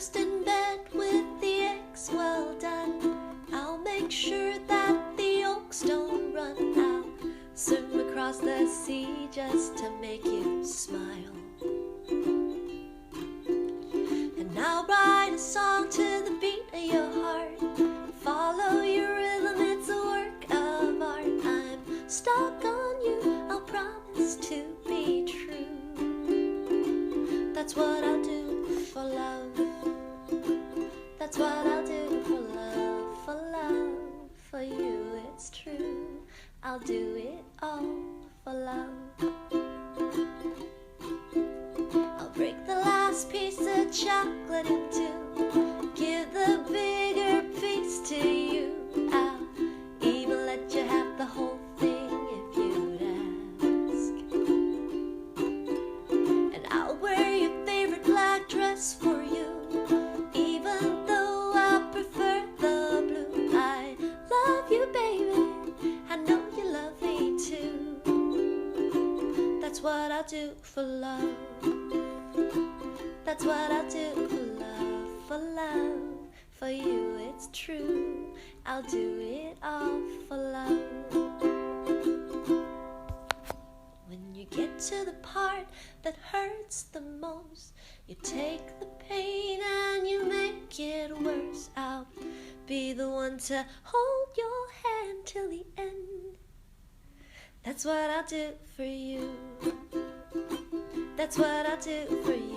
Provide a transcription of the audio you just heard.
breakfast in bed with the eggs well done. I'll make sure that the yolks don't run out. Swim across the sea just to make you smile. And I'll write a song to the beat of your heart. Follow your rhythm, it's a work of art. I'm stuck on you, I'll promise to be true. That's what I'll do for love. That's what I'll do for love, for love. For you it's true, I'll do it all for love. I'll break the last piece of chocolate in two, give the bigger piece to you. I'll even let you have the whole thing if you'd ask. And I'll wear your favorite black dress for you, even though I prefer the blue. I love you, baby, I know you love me too. That's what I'll do for love. That's what I'll do for love, for love. For you it's true, I'll do it all for love. When you get to the part that hurts the most, you take the pain and you make it worse. I'll be the one to hold your hand till the end. That's what I'll do for you. That's what I'll do for you.